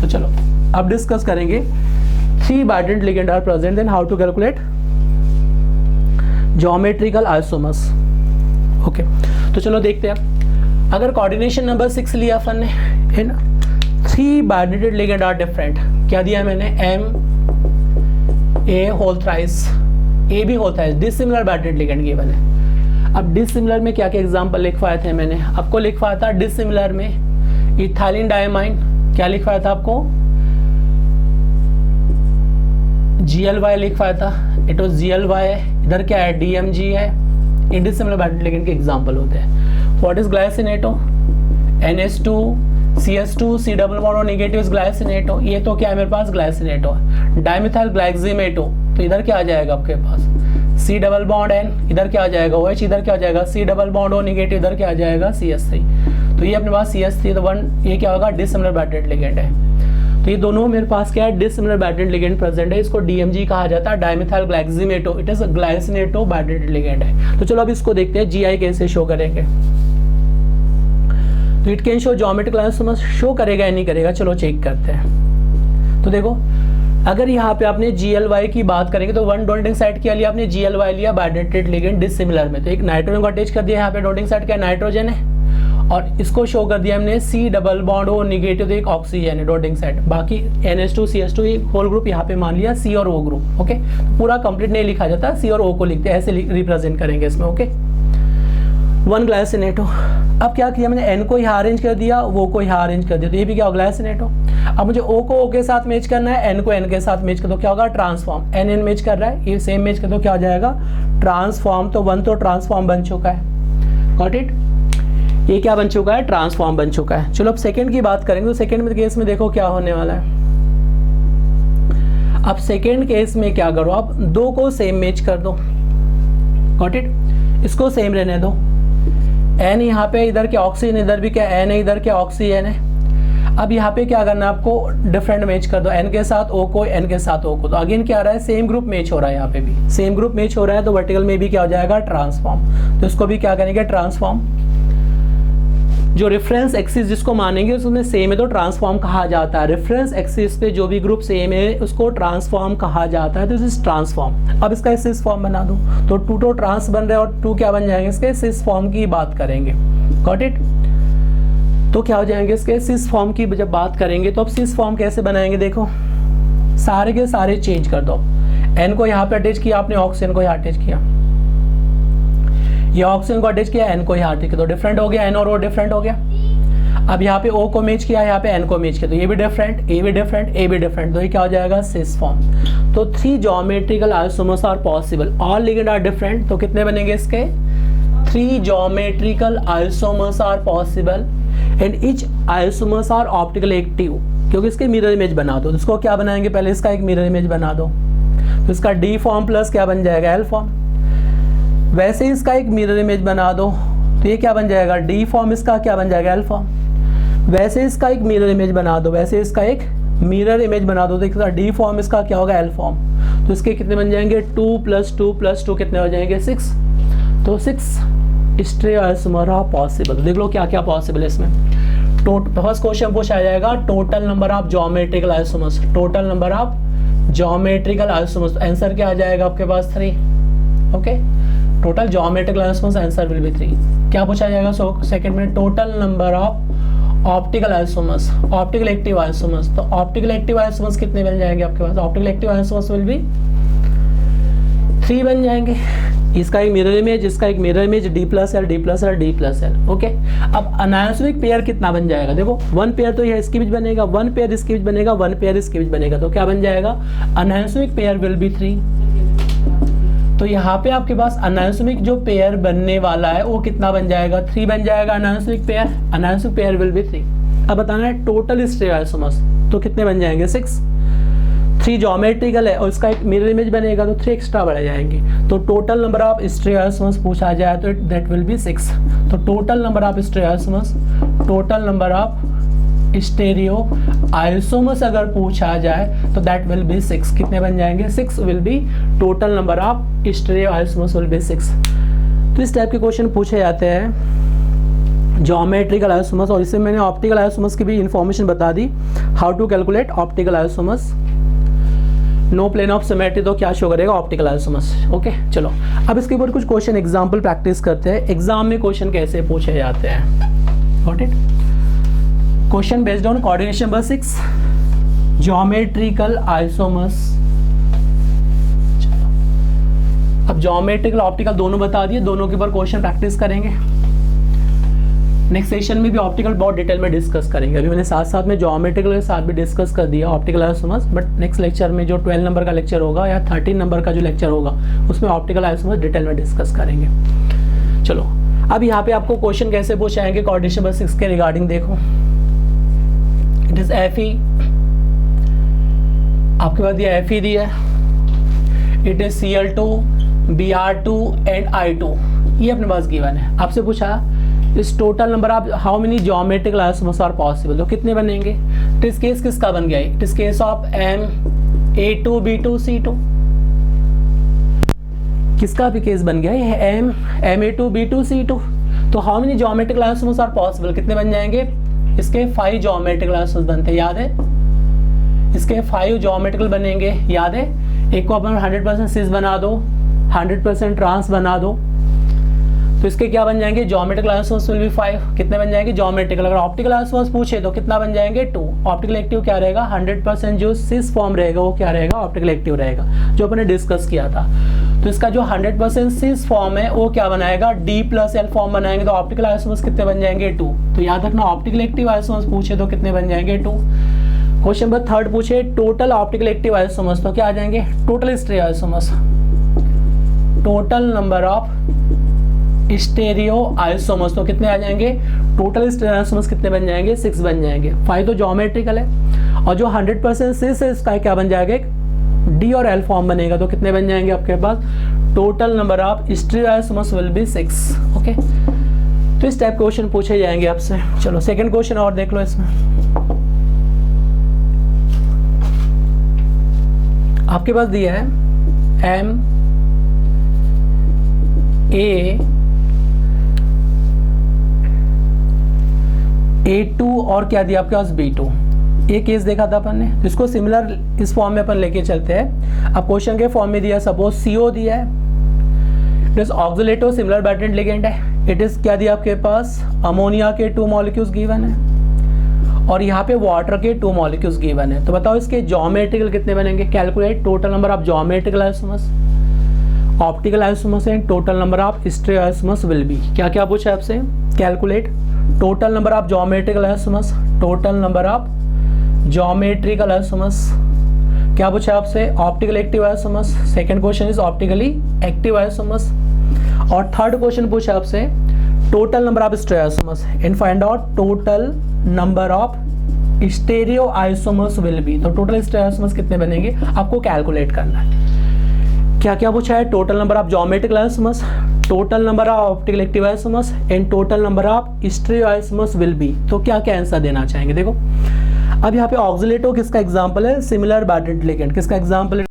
Speaker 1: तो चलो अब डिस्कस करेंगे 3 bidentate ligand are present, then how to calculate geometrical isomers. Okay, तो चलो देखते हैं। अगर कोऑर्डिनेशन नंबर 6 लिया अपन ने, है ना, 3 बाइडेंटेड लिगेंड आर डिफरेंट, क्या दिया है मैंने, M A whole thrice, A भी होता है, डिसिमिलर बाइडेंटेड लिगेंड गिवन है। अब डिसिमिलर में क्या क्या एग्जांपल लिखवाए थे मैंने आपको, लिखवाया था डिसिमिलर में इथाइलिन डायमाइन, क्या लिखवाया था आपको, GLY लिखवाया था, इट वाज GLY। इधर क्या है, DMG है। डिसिमिलर बाइडेंटेड लिगेंड के एग्जांपल होते हैं। What is glycinato, NH2 CS2 C double bond negative glycinato, ये तो क्या है मेरे पास, ग्लाइसिनेटो। डाइमिथाइल ग्लाइक्सिमेटो, तो इधर क्या आ जाएगा आपके पास, C डबल बॉन्ड N, इधर क्या आ जाएगा OH, इधर क्या आ जाएगा C double bond O negative, इधर क्या आ जाएगा CS3। तो ये अपने पास CS3, तो 1, ये क्या होगा, डिसिमिलर बाइडेंटेड लिगेंड है। तो ये दोनों मेरे पास क्या है, डिसिमिलर बाइडेंटेड लिगेंड प्रेजेंट है, इसको DMG कहा जाता है, dimethyl glycinato, it is glycinato bidentate ligand है। तो चलो अब इसको देखते हैं GI कैसे शो करेंगे। तो it can show geometrical isomers, show करेगा या नहीं करेगा, चलो चेक करते हैं। तो देखो अगर यहाँ पे आपने GLY की बात करेंगे तो वन डॉल्टिंग साइड क्या लिया आपने, GLY लिया बाइडेंटेड लिगेंड डिसिमिलर में, तो एक नाइट्रोजन को अटैच कर दिया, यहाँ पे डॉल्टिंग साइड क्या नाइट्रोजन है, और इसको शो कर दिया हमने C double bond O negative, तो एक ऑक्सीजन है डॉटिंग साइड, बाकी NH2 CH2 एक होल ग्रुप यहाँ पे मान लिया C और O ग्रुप। ओके, पूरा कंप्लीट नहीं लिखा जाता, C और O को लिखते हैं, ऐसे रिप्रेजेंट करेंगे इसमें। Okay, one glycinato. अब क्या किया मैंने, N को यहाँ अरेंज कर दिया, O को यहाँ अरेंज कर दिया, तो ये भी क्या होगा ग्लाइसिनेटो। अब मुझे O को O के साथ मैच करना है, N को N के साथ मैच कर दो, क्या होगा ट्रांसफॉर्म, N मैच कर रहा है, ये सेम मैच कर दो, क्या हो जाएगा ट्रांसफॉर्म। तो वन तो ट्रांसफॉर्म बन चुका है, गॉट इट, ये क्या बन चुका है ट्रांसफॉर्म बन चुका है। चलो अब सेकंड की बात करेंगे, तो सेकंड में केस में देखो क्या होने वाला है। अब सेकंड केस में क्या करो, आप दो को सेम मैच कर दो, गॉट इट, इसको सेम रहने दो, N यहाँ पे इधर क्या ऑक्सीजन, इधर भी क्या N है, इधर क्या ऑक्सीजन है। अब यहाँ पे क्या करना है आपको, डिफरेंट मैच कर दो, N के साथ O को, N के साथ O को, तो अगेन क्या आ रहा है सेम ग्रुप मैच हो रहा है, यहाँ पे भी सेम ग्रुप मैच हो रहा है, तो वर्टिकल में भी क्या हो जाएगा ट्रांसफॉर्म। तो इसको भी क्या करेंगे ट्रांसफॉर्म, जो रेफरेंस एक्सिस जिसको मानेंगे उसमें सेम है तो ट्रांसफॉर्म कहा जाता है, रेफरेंस एक्सिस पे जो भी ग्रुप सेम है उसको ट्रांसफॉर्म कहा जाता है, तो दिस इज ट्रांसफॉर्म। अब इसका सिस फॉर्म बना दो, तो टू तो ट्रांस बन रहे हैं और टू क्या बन जाएंगे, इसके सिस फॉर्म की बात करेंगे, गॉट इट। तो क्या हो जाएंगे इसके सिस फॉर्म की जब बात करेंगे, तो अब सिस फॉर्म कैसे बनाएंगे, देखो सारे के सारे चेंज कर दो, N को यहाँ पे अटैच किया आपने, ऑक्सीजन को यहाँ अटैच किया, ये ऑक्सीजन को अटैच किया, N को यहाँ अटैच किया, तो डिफरेंट हो गया, N और O डिफरेंट हो गया। अब यहाँ पे O को मैच किया, यहाँ पे N को मैच किया, तो ये भी डिफरेंट, A भी डिफरेंट, A भी डिफरेंट, तो ये क्या हो जाएगा सिस फॉर्म। तो 3 geometrical isomers are possible, all ligand are different, तो कितने बनेंगे इसके 3 geometrical isomers are possible and each isomers are optical active, क्योंकि इसके मिरर इमेज बना दो, तो इसको क्या बनाएंगे पहले इसका एक मिरर इमेज बना दो, तो इसका D फॉर्म प्लस क्या बन जाएगा L फॉर्म, वैसे इसका एक मिरर इमेज बना दो, तो ये क्या बन जाएगा D फॉर्म, इसका क्या बन जाएगा L फॉर्म, वैसे इसका एक मिरर इमेज बना दो, वैसे इसका एक मिरर इमेज बना दो, तो इसका D फॉर्म, इसका क्या होगा L फॉर्म, तो इसके कितने बन जाएंगे 2 + 2 + 2 कितने हो जाएंगे 6, तो 6 स्टेरियो आइसोमर आर पॉसिबल। देख लो क्या क्या पॉसिबल है इसमें। फर्स्ट क्वेश्चन पूछा जाएगा total number of geometrical isomers, total number of geometrical isomers, answer क्या आ जाएगा आपके पास 3। Okay, total geometrical isomers, answer will be 3। क्या पूछा जाएगा सेकंड में, total number of optical isomers, optical active isomers, तो ऑप्टिकल एक्टिव आइसोमर्स कितने बन जाएंगे आपके पास, optical active isomers will be 3 बन जाएंगे। इसका एक मिरर इमेज, इसका एक mirror image, D+L D+L D+L। Okay, अब अनायसोनिक पेयर कितना बन जाएगा, देखो 1 पेयर तो यह इसके बीच बनेगा, 1 पेयर इसके बीच बनेगा, 1 पेयर इसके बीच बनेगा, तो क्या बन जाएगा अनायसोनिक पेयर विल बी 3। तो यहाँ पे आपके पास अनायसोनिक जो पेयर बनने वाला है वो कितना बन जाएगा 3 बन जाएगा अनायसोनिक पेयर विल बी 3। अब बताना है टोटल स्टेरियो आइसोमर्स, तो कितने बन जाएंगे 6, 3 ज्योमेट्रिकल है और इसका एक मिरर इमेज बनेगा तो 3 एक्स्ट्रा बढ़ जाएंगे, तो total number of stereo isomers पूछा जाए तो दैट विल बी 6। तो total number of stereo isomers, total number of stereo isomers अगर पूछा जाए तो दैट विल बी 6। कितने बन जाएंगे 6 will be total number of stereo isomers will be 6। तो इस टाइप के क्वेश्चन पूछे जाते हैं ज्योमेट्रिकल आइसोमर्स, और इससे मैंने ऑप्टिकल आइसोमर्स की भी इंफॉर्मेशन बता दी, how to calculate optical isomers. No plane of symmetry तो क्या शो करेगा ऑप्टिकल आइसोमर्स। ओके, चलो अब इसके ऊपर कुछ क्वेश्चन एग्जांपल प्रैक्टिस करते हैं, एग्जाम में क्वेश्चन कैसे पूछे जाते हैं। Got it, question based on coordination number 6 geometrical isomers. अब ज्योमेट्रिकल ऑप्टिकल दोनों बता दिए, दोनों के ऊपर क्वेश्चन प्रैक्टिस करेंगे। नेक्स्ट सेशन में भी ऑप्टिकल बहुत डिटेल में डिस्कस करेंगे, अभी मैंने साथ साथ में ज्योमेट्रिकल के साथ भी डिस्कस कर दिया optical isomers, but next lecture में जो 12 नंबर का लेक्चर होगा या 13 नंबर का जो लेक्चर होगा उसमें ऑप्टिकल आइसोमर्स डिटेल में डिस्कस करेंगे। चलो अब यहाँ पे आपको क्वेश्चन कैसे पूछाएंगे कोऑर्डिनेशन नंबर 6 के रिगार्डिंग, देखो इट इज Fe, आपके पास ये Fe दिया है, it is Cl2 Br2 and I2, ये अपने पास गिवन है। आपसे पूछा इस total number of how many geometrical isomers are possible, तो कितने बनेंगे। तो इस केस किसका बन गया, it is case of MA2B2C2, किसका भी केस बन गया ये MA2B2C2। तो how many geometrical isomers are possible, कितने बन जाएंगे, इसके 5 ज्योमेट्रिकल आइसोमर्स बनते हैं, याद है, इसके 5 ज्योमेट्रिकल बनेंगे, याद है। एक को अपन 100% सिस बना दो, 100% ट्रांस बना दो, तो इसके क्या बन जाएंगे, ज्योमेट्रिकल आइसोमर्स विल बी 5, कितने बन जाएंगे ज्योमेट्रिकल। अगर ऑप्टिकल आइसोमर्स पूछे तो कितना बन जाएंगे 2। ऑप्टिकल एक्टिव क्या रहेगा, 100% जो सिस फॉर्म रहेगा वो क्या रहेगा, ऑप्टिकल एक्टिव रहेगा, जो अपने डिस्कस किया था। तो इसका जो 100% सिस फॉर्म है वो क्या बनाएगा, D+L फॉर्म बनाएंगे, तो ऑप्टिकल आइसोमर्स कितने बन जाएंगे 2। तो याद रखना ऑप्टिकल एक्टिव आइसोमर्स पूछे तो कितने बन जाएंगे 2। क्वेश्चन नंबर 3 पूछे टोटल ऑप्टिकल एक्टिव आइसोमर्स, तो क्या आ जाएंगे, total stereo isomers, total number of stereo isomers, तो कितने आ जाएंगे, टोटल स्टेरियो आइसोमर्स कितने बन जाएंगे, 6 बन जाएंगे। 5 तो ज्योमेट्रिकल है, और जो 100% सिस है इसका क्या बन जाएगा, D और L फॉर्म बनेगा, तो कितने बन जाएंगे आपके पास, total number of stereo isomers will be 6। Okay, तो इस टाइप क्वेश्चन पूछे जाएंगे आपसे। चलो सेकंड क्वेश्चन और देख लो इसमें। आपके पास दिया है A2 और क्या दिया आपके पास B2, ये केस देखा था अपन ने, इसको सिमिलर इस फॉर्म में अपन लेके चलते हैं। अब क्वेश्चन के फॉर्म में दिया, सपोज CO दिया है, इट इज ऑक्सिलेटो सिमिलर बैटेंट लिगेंड है, इट इज क्या दिया आपके पास, अमोनिया के 2 मॉलिक्यूल्स गिवन है, और यहाँ पे वाटर के 2 मॉलिक्यूल्स गिवन है। तो बताओ इसके ज्योमेट्रिकल कितने बनेंगे, calculate total number of geometrical isomers, optical isomers and total number of stereo isomers will B, क्या क्या पूछा है आपसे, calculate total number of geometrical isomers, total number of geometrical isomers, क्या पूछा है आपसे, optical active isomers, second question is optically active isomers, और थर्ड क्वेश्चन पूछा है आपसे total number of stereo isomers and find out total number of stereo isomers will B. तो total stereo isomers कितने बनेंगे आपको कैलकुलेट करना है। क्या क्या पूछा है, total number of geometrical isomers, total number of optical active isomers and total number of stereo isomers will B. तो क्या क्या आंसर देना चाहेंगे, देखो अब यहाँ पे ऑक्सिलेटो किसका एग्जांपल है, सिमिलर बैटेंट लिगेंड, किसका एग्जांपल है,